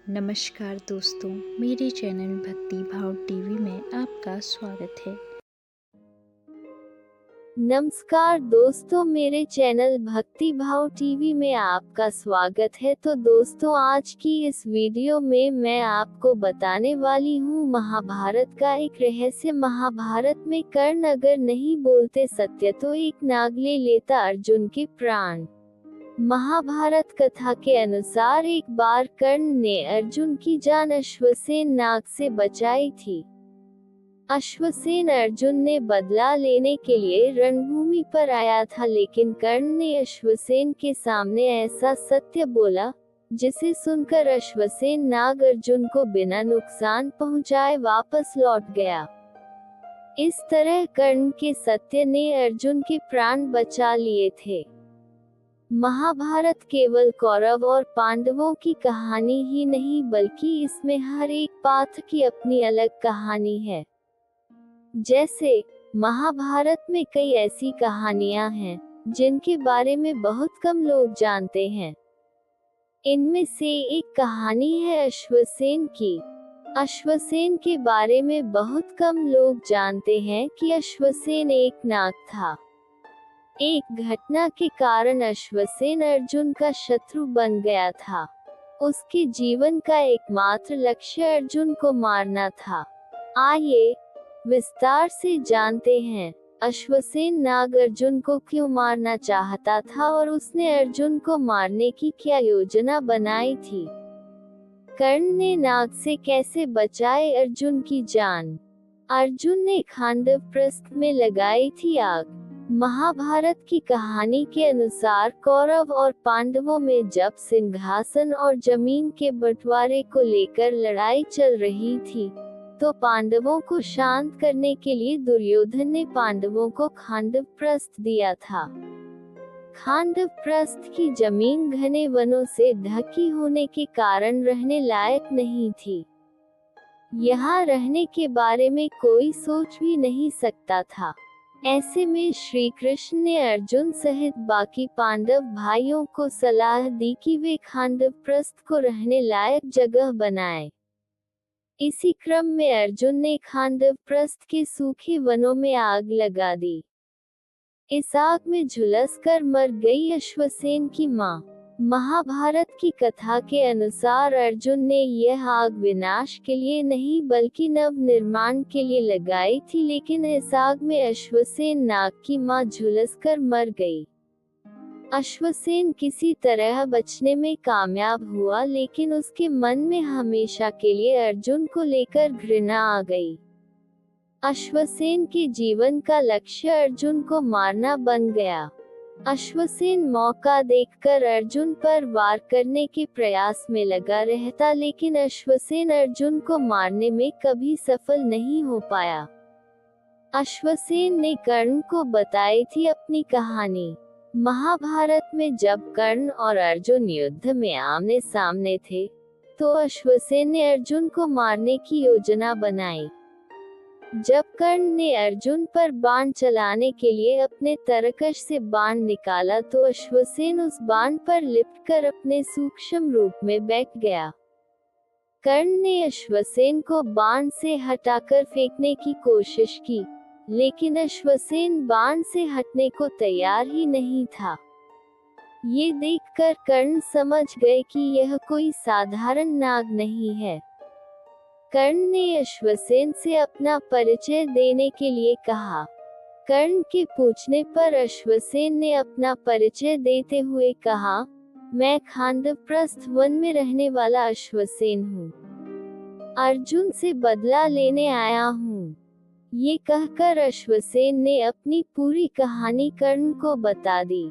नमस्कार दोस्तों, मेरे चैनल भक्ति भाव टीवी में आपका स्वागत है। नमस्कार दोस्तों, मेरे चैनल भक्ति भाव टीवी में आपका स्वागत है। तो दोस्तों, आज की इस वीडियो में मैं आपको बताने वाली हूँ महाभारत का एक रहस्य। महाभारत में कर्ण अगर नहीं बोलते सत्य तो एक नाग ले लेता अर्जुन के प्राण। महाभारत कथा के अनुसार एक बार कर्ण ने अर्जुन की जान अश्वसेन नाग से बचाई थी। अश्वसेन अर्जुन ने बदला लेने के लिए रणभूमि पर आया था, लेकिन कर्ण ने अश्वसेन के सामने ऐसा सत्य बोला जिसे सुनकर अश्वसेन नाग अर्जुन को बिना नुकसान पहुंचाए वापस लौट गया। इस तरह कर्ण के सत्य ने अर्जुन के प्राण बचा लिए थे। महाभारत केवल कौरव और पांडवों की कहानी ही नहीं, बल्कि इसमें हर एक पात्र की अपनी अलग कहानी है। जैसे महाभारत में कई ऐसी कहानियां हैं जिनके बारे में बहुत कम लोग जानते हैं। इनमें से एक कहानी है अश्वसेन की। अश्वसेन के बारे में बहुत कम लोग जानते हैं कि अश्वसेन एक नाग था। एक घटना के कारण अश्वसेन अर्जुन का शत्रु बन गया था। उसके जीवन का एकमात्र लक्ष्य अर्जुन को मारना था। आइए विस्तार से जानते हैं अश्वसेन नाग अर्जुन को क्यों मारना चाहता था और उसने अर्जुन को मारने की क्या योजना बनाई थी। कर्ण ने नाग से कैसे बचाए अर्जुन की जान। अर्जुन ने खांडव प्रस्थ में लगाई थी आग। महाभारत की कहानी के अनुसार कौरव और पांडवों में जब सिंहासन और जमीन के बंटवारे को लेकर लड़ाई चल रही थी, तो पांडवों को शांत करने के लिए दुर्योधन ने पांडवों को खांडव प्रस्थ दिया था। खांडव प्रस्थ की जमीन घने वनों से ढकी होने के कारण रहने लायक नहीं थी। यहाँ रहने के बारे में कोई सोच भी नहीं सकता था। ऐसे में श्री कृष्ण ने अर्जुन सहित बाकी पांडव भाइयों को सलाह दी कि वे खांडव प्रस्थ को रहने लायक जगह बनाएं। इसी क्रम में अर्जुन ने खांडव प्रस्थ के सूखे वनों में आग लगा दी। इस आग में झुलसकर मर गई अश्वसेन की मां। महाभारत की कथा के अनुसार अर्जुन ने यह आग विनाश के लिए नहीं बल्कि नव निर्माण के लिए लगाई थी, लेकिन इस आग में अश्वसेन नाग की मां झुलसकर मर गई। अश्वसेन किसी तरह बचने में कामयाब हुआ, लेकिन उसके मन में हमेशा के लिए अर्जुन को लेकर घृणा आ गई। अश्वसेन के जीवन का लक्ष्य अर्जुन को मारना बन गया। अश्वसेन मौका देखकर अर्जुन पर वार करने के प्रयास में लगा रहता, लेकिन अश्वसेन अर्जुन को मारने में कभी सफल नहीं हो पाया। अश्वसेन ने कर्ण को बताई थी अपनी कहानी। महाभारत में जब कर्ण और अर्जुन युद्ध में आमने सामने थे, तो अश्वसेन ने अर्जुन को मारने की योजना बनाई। जब कर्ण ने अर्जुन पर बाण चलाने के लिए अपने तरकश से बाण निकाला, तो अश्वसेन उस बाण पर लिपटकर अपने सूक्ष्म रूप में बैठ गया। कर्ण ने अश्वसेन को बाण से हटाकर फेंकने की कोशिश की, लेकिन अश्वसेन बाण से हटने को तैयार ही नहीं था। ये देखकर कर्ण समझ गए कि यह कोई साधारण नाग नहीं है। कर्ण ने अश्वसेन से अपना परिचय देने के लिए कहा। कर्ण के पूछने पर अश्वसेन ने अपना परिचय देते हुए कहा, मैं खांडव प्रस्थ वन में रहने वाला अश्वसेन हूँ। अर्जुन से बदला लेने आया हूँ। ये कहकर अश्वसेन ने अपनी पूरी कहानी कर्ण को बता दी।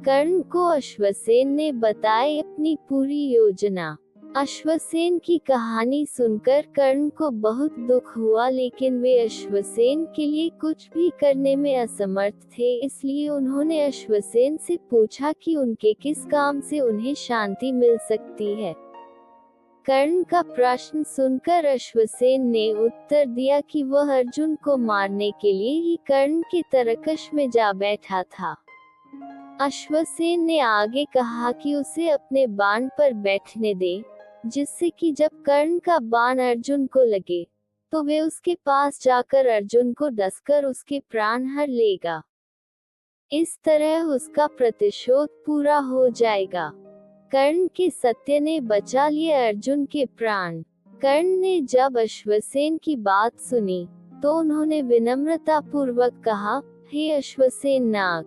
कर्ण को अश्वसेन ने बताई अपनी पूरी योजना। अश्वसेन की कहानी सुनकर कर्ण को बहुत दुख हुआ, लेकिन वे अश्वसेन के लिए कुछ भी करने में असमर्थ थे। इसलिए उन्होंने अश्वसेन से पूछा कि उनके किस काम से उन्हें शांति मिल सकती है। कर्ण का प्रश्न सुनकर अश्वसेन ने उत्तर दिया कि वह अर्जुन को मारने के लिए ही कर्ण के तरकश में जा बैठा था। अश्वसेन ने आगे कहा कि उसे अपने बाण पर बैठने दे। जिससे कि जब कर्ण का बाण अर्जुन को लगे तो वे उसके पास जाकर अर्जुन को डसकर उसके प्राण हर लेगा। इस तरह उसका प्रतिशोध पूरा हो जाएगा। कर्ण के सत्य ने बचा लिए अर्जुन के प्राण। कर्ण ने जब अश्वसेन की बात सुनी तो उन्होंने विनम्रता पूर्वक कहा, हे अश्वसेन नाग,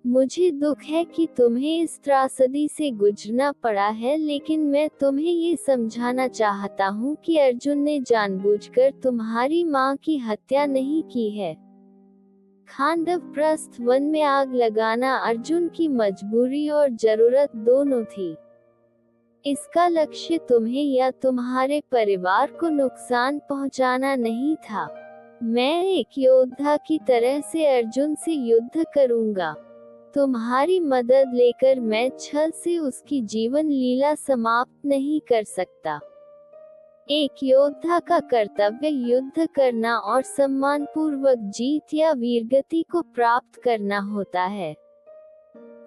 मुझे दुख है कि तुम्हें इस त्रासदी से गुजरना पड़ा है, लेकिन मैं तुम्हें ये समझाना चाहता हूँ कि अर्जुन ने जानबूझकर तुम्हारी माँ की हत्या नहीं की है। खांडव प्रस्थ वन में आग लगाना अर्जुन की मजबूरी और जरूरत दोनों थी। इसका लक्ष्य तुम्हें या तुम्हारे परिवार को नुकसान पहुंचाना नहीं था। मैं एक योद्धा की तरह से अर्जुन से युद्ध करूंगा। तुम्हारी मदद लेकर मैं छल से उसकी जीवन लीला समाप्त नहीं कर सकता। एक योद्धा का कर्तव्य युद्ध करना और सम्मानपूर्वक जीत या वीरगति को प्राप्त करना होता है।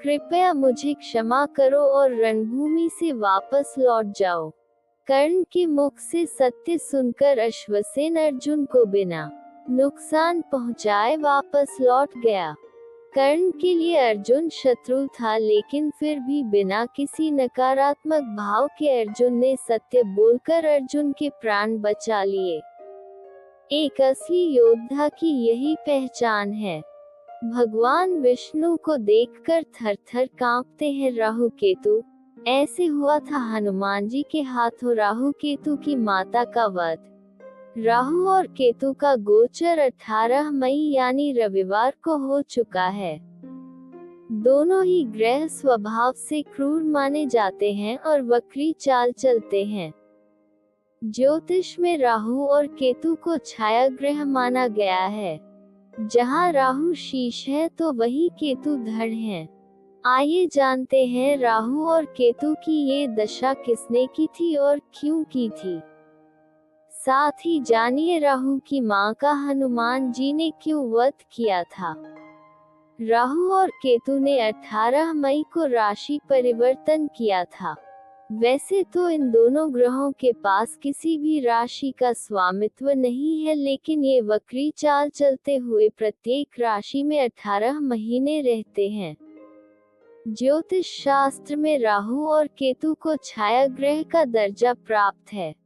कृपया मुझे क्षमा करो और रणभूमि से वापस लौट जाओ। कर्ण के मुख से सत्य सुनकर अश्वसेन अर्जुन को बिना नुकसान पहुंचाए वापस लौट गया। कर्ण के लिए अर्जुन शत्रु था, लेकिन फिर भी बिना किसी नकारात्मक भाव के अर्जुन ने सत्य बोलकर अर्जुन के प्राण बचा लिए। एक असली योद्धा की यही पहचान है। भगवान विष्णु को देखकर थर-थर कांपते हैं राहु केतु। ऐसे हुआ था हनुमान जी के हाथों राहु केतु की माता का वध। राहु और केतु का गोचर 18 मई यानी रविवार को हो चुका है। दोनों ही ग्रह स्वभाव से क्रूर माने जाते हैं और वक्री चाल चलते हैं। ज्योतिष में राहु और केतु को छाया ग्रह माना गया है। जहाँ राहु शीश है तो वहीं केतु धड़ है। आइए जानते हैं राहु और केतु की ये दशा किसने की थी और क्यों की थी। साथ ही जानिए राहु की मां का हनुमान जी ने क्यों वध किया था। राहु और केतु ने 18 मई को राशि परिवर्तन किया था। वैसे तो इन दोनों ग्रहों के पास किसी भी राशि का स्वामित्व नहीं है, लेकिन ये वक्री चाल चलते हुए प्रत्येक राशि में 18 महीने रहते हैं। ज्योतिष शास्त्र में राहु और केतु को छाया ग्रह का दर्जा प्राप्त है।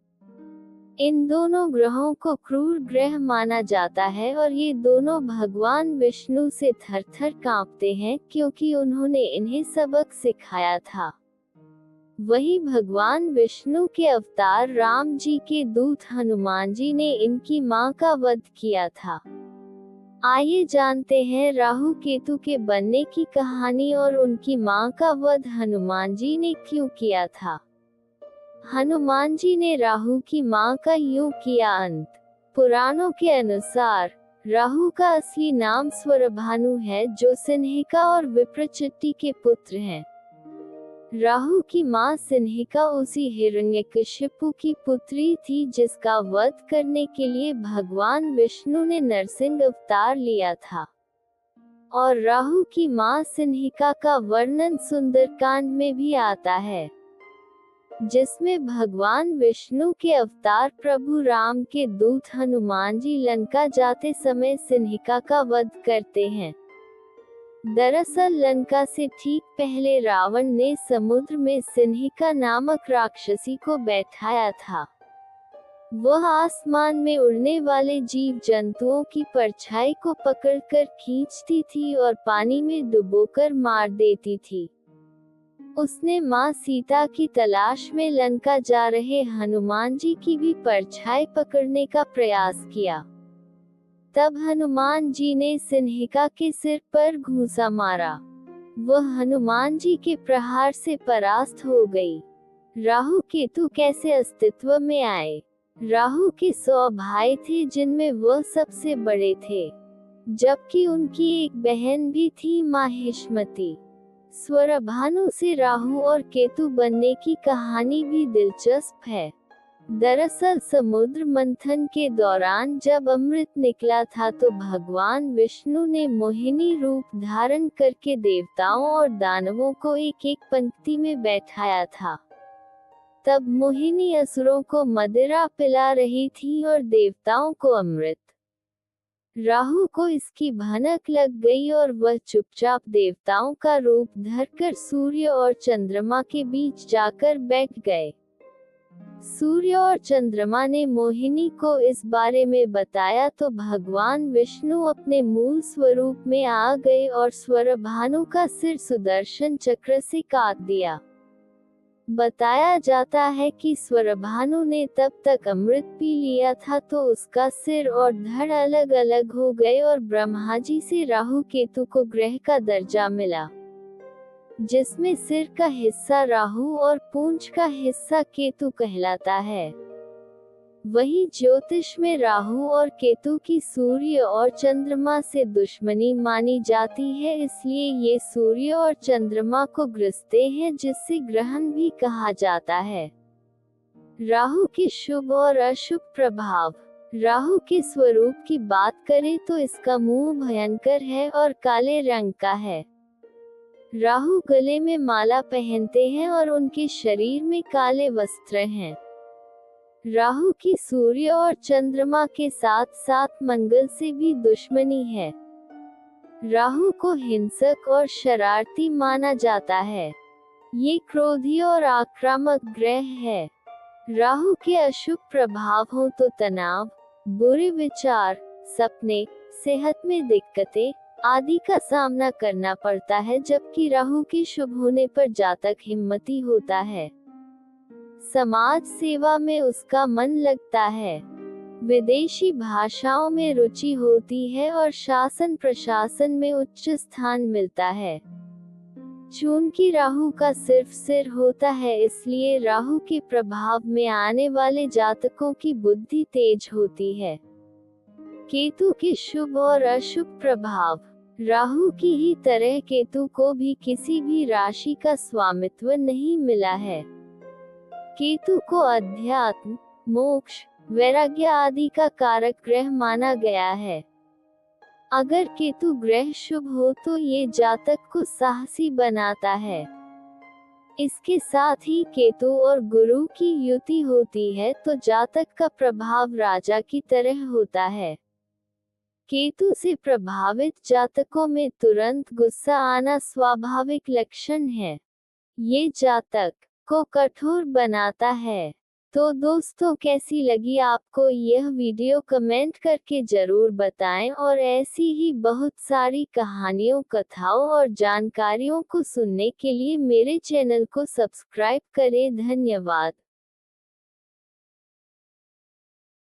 इन दोनों ग्रहों को क्रूर ग्रह माना जाता है और ये दोनों भगवान विष्णु से थर-थर कांपते हैं, क्योंकि उन्होंने इन्हें सबक सिखाया था। वही भगवान विष्णु के अवतार राम जी के दूत हनुमान जी ने इनकी मां का वध किया था। आइए जानते हैं राहु केतु के बनने की कहानी और उनकी मां का वध हनुमान जी ने क्यों किया था। हनुमान जी ने राहु की मां का यूं किया अंत। पुराणों के अनुसार राहु का असली नाम स्वरभानु है, जो सिन्हिका और विप्रचित्ति के पुत्र हैं। राहु की मां सिन्हिका उसी हिरण्यकशिपु की पुत्री थी, जिसका वध करने के लिए भगवान विष्णु ने नरसिंह अवतार लिया था। और राहु की मां सिन्हिका का वर्णन सुंदरकांड में भी आता है, जिसमें भगवान विष्णु के अवतार प्रभु राम के दूत हनुमान जी लंका जाते समय सिन्हिका का वध करते हैं। दरअसल लंका से ठीक पहले रावण ने समुद्र में सिन्हिका नामक राक्षसी को बैठाया था। वह आसमान में उड़ने वाले जीव जंतुओं की परछाई को पकड़कर खींचती थी और पानी में डुबोकर मार देती थी। उसने मां सीता की तलाश में लंका जा रहे हनुमान जी की भी परछाई पकड़ने का प्रयास किया। तब हनुमान जी ने सिन्हिका के सिर पर घूंसा मारा। वह हनुमान जी के प्रहार से परास्त हो गई। राहु केतु कैसे अस्तित्व में आए। राहु के 100 भाई थे, जिनमें वह सबसे बड़े थे, जबकि उनकी एक बहन भी थी, माहिष्मति। स्वरभानु से राहु और केतु बनने की कहानी भी दिलचस्प है। दरअसल समुद्र मंथन के दौरान जब अमृत निकला था तो भगवान विष्णु ने मोहिनी रूप धारण करके देवताओं और दानवों को एक एक पंक्ति में बैठाया था। तब मोहिनी असुरों को मदिरा पिला रही थी और देवताओं को अमृत। राहु को इसकी भनक लग गई और वह चुपचाप देवताओं का रूप धरकर सूर्य और चंद्रमा के बीच जाकर बैठ गए। सूर्य और चंद्रमा ने मोहिनी को इस बारे में बताया तो भगवान विष्णु अपने मूल स्वरूप में आ गए और स्वरभानु का सिर सुदर्शन चक्र से काट दिया। बताया जाता है कि स्वरभानु ने तब तक अमृत पी लिया था तो उसका सिर और धड़ अलग अलग हो गए और ब्रह्मा जी से राहु केतु को ग्रह का दर्जा मिला, जिसमें सिर का हिस्सा राहु और पूंछ का हिस्सा केतु कहलाता है। वही ज्योतिष में राहु और केतु की सूर्य और चंद्रमा से दुश्मनी मानी जाती है, इसलिए ये सूर्य और चंद्रमा को ग्रसते हैं, जिससे ग्रहण भी कहा जाता है। राहु के शुभ और अशुभ प्रभाव। राहु के स्वरूप की बात करें तो इसका मुंह भयंकर है और काले रंग का है। राहु गले में माला पहनते हैं और उनके शरीर में काले वस्त्र हैं। राहु की सूर्य और चंद्रमा के साथ साथ मंगल से भी दुश्मनी है। राहु को हिंसक और शरारती माना जाता है। ये क्रोधी और आक्रामक ग्रह है। राहु के अशुभ प्रभाव हो तो तनाव, बुरे विचार, सपने, सेहत में दिक्कतें आदि का सामना करना पड़ता है, जबकि राहु के शुभ होने पर जातक हिम्मती होता है। समाज सेवा में उसका मन लगता है। विदेशी भाषाओं में रुचि होती है और शासन प्रशासन में उच्च स्थान मिलता है। चूंकि राहु का सिर्फ सिर होता है, इसलिए राहु के प्रभाव में आने वाले जातकों की बुद्धि तेज होती है। केतु के शुभ और अशुभ प्रभाव। राहु की ही तरह केतु को भी किसी भी राशि का स्वामित्व नहीं मिला है। केतु को अध्यात्म, मोक्ष, वैराग्य आदि का कारक ग्रह माना गया है। अगर केतु ग्रह शुभ हो तो ये जातक को साहसी बनाता है। इसके साथ ही केतु और गुरु की युति होती है तो जातक का प्रभाव राजा की तरह होता है। केतु से प्रभावित जातकों में तुरंत गुस्सा आना स्वाभाविक लक्षण है। ये जातक को कठोर बनाता है। तो दोस्तों, कैसी लगी आपको यह वीडियो कमेंट करके जरूर बताएं और ऐसी ही बहुत सारी कहानियों, कथाओं और जानकारियों को सुनने के लिए मेरे चैनल को सब्सक्राइब करें। धन्यवाद।